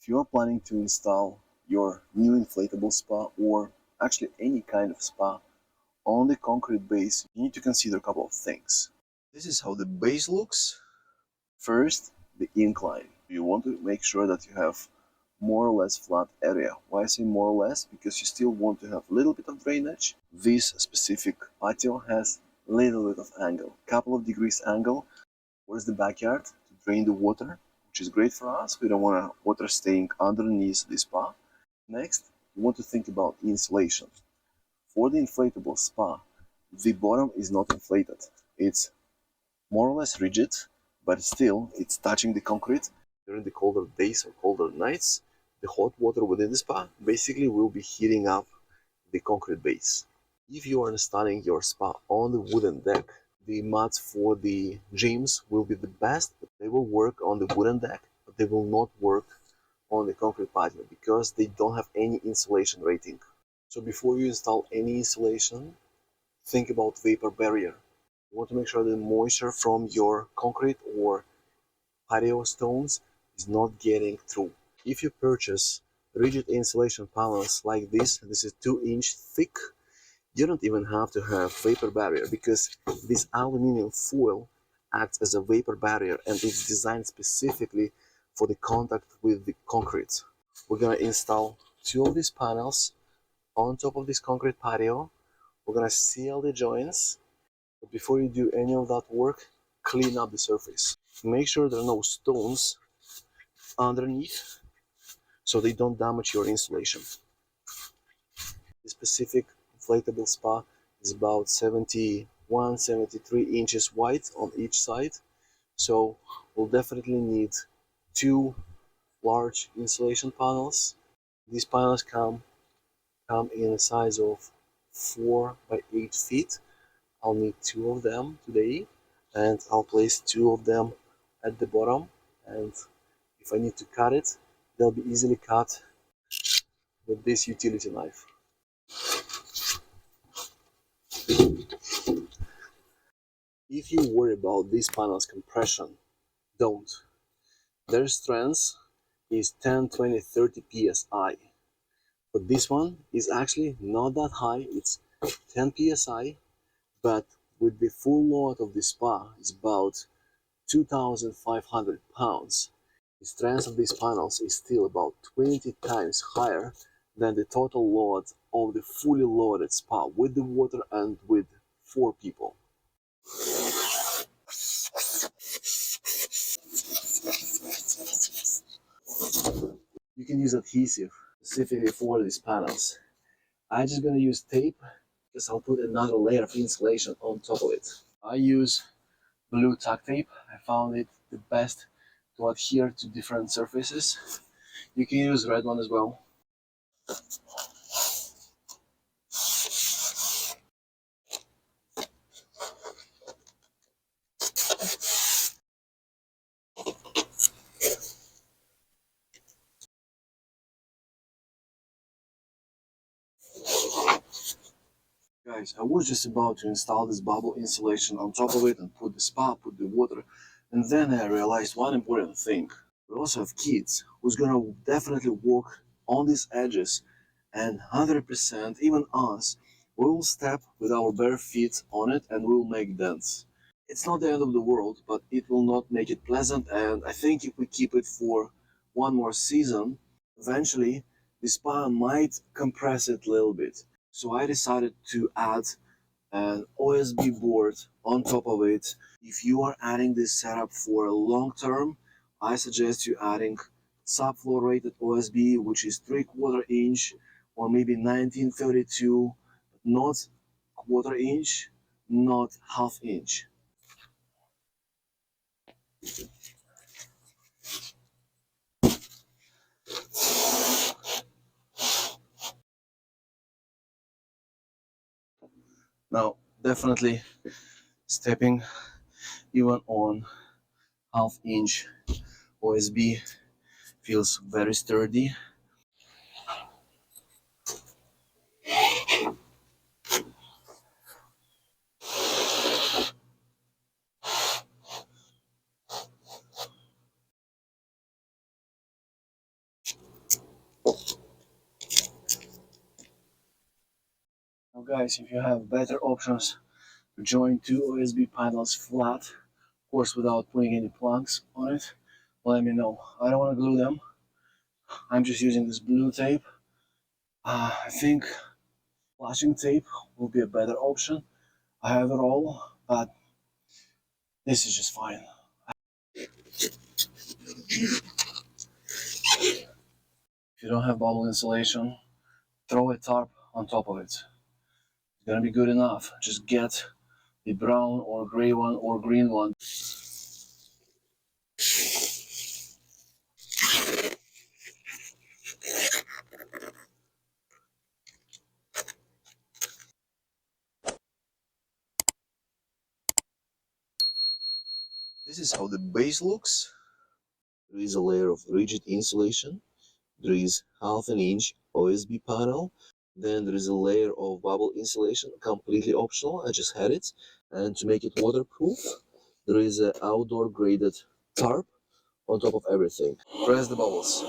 If you are planning to install your new inflatable spa or actually any kind of spa on the concrete base, you need to consider a couple of things. This is how the base looks. First, the incline. You want to make sure that you have more or less flat area. Why I say more or less? Because you still want to have a little bit of drainage. This specific patio has a little bit of angle, couple of degrees angle towards the backyard to drain the water, which is great for us. We don't want water staying underneath the spa. Next, you want to think about insulation. For the inflatable spa, the bottom is not inflated. It's more or less rigid, but still it's touching the concrete. During the colder days or colder nights, the hot water within the spa basically will be heating up the concrete base. If you are installing your spa on the wooden deck, the mats for the gyms will be the best. They will work on the wooden deck, but they will not work on the concrete patio because they don't have any insulation rating. So before you install any insulation, think about vapor barrier. You want to make sure the moisture from your concrete or patio stones is not getting through. If you purchase rigid insulation panels like this is 2-inch thick, you don't even have to have vapor barrier because this aluminum foil acts as a vapor barrier and it's designed specifically for the contact with the concrete. We're gonna install 2 of these panels on top of this concrete patio. We're gonna seal the joints, but before you do any of that work, clean up the surface. Make sure there are no stones underneath so they don't damage your insulation. The specific inflatable spa is about 71, 73 inches wide on each side, so we'll definitely need 2 large insulation panels. These panels come in a size of 4 by 8 feet. I'll need 2 of them today, and I'll place 2 of them at the bottom, and if I need to cut it, they'll be easily cut with this utility knife. If you worry about these panels compression, don't. Their strength is 10, 20, 30 psi, but this one is actually not that high. It's 10 psi, but with the full load of the spa is about 2,500 pounds. The strength of these panels is still about 20 times higher than the total load of the fully loaded spa with the water and with 4 people. You can use adhesive specifically for these panels. I'm just gonna use tape because I'll put another layer of insulation on top of it. I use blue tack tape. I found it the best to adhere to different surfaces. You can use red one as well. Guys, I was just about to install this bubble insulation on top of it and put the spa, put the water, and then I realized one important thing. We also have kids who's gonna definitely walk on these edges, and 100%, even us, we will step with our bare feet on it and we'll make dents. It's not the end of the world, but it will not make it pleasant, and I think if we keep it for one more season, eventually the spa might compress it a little bit. So I decided to add an OSB board on top of it. If you are adding this setup for a long term, I suggest you adding subfloor rated OSB, which is 3/4 inch or maybe 1932, not quarter inch, not half inch. Now, definitely stepping even on half inch OSB feels very sturdy. Now guys, if you have better options to join two OSB panels flat, of course without putting any plugs on it, let me know. I don't want to glue them. I'm just using this blue tape. I think flashing tape will be a better option. I have it all, but this is just fine. If you don't have bubble insulation, throw a tarp on top of it. It's gonna be good enough. Just get the brown or gray one or green one. This is how the base looks. There is a layer of rigid insulation. There is half an inch OSB panel. Then there is a layer of bubble insulation, completely optional. I just had it. And to make it waterproof, there is an outdoor graded tarp on top of everything. Press the bubbles.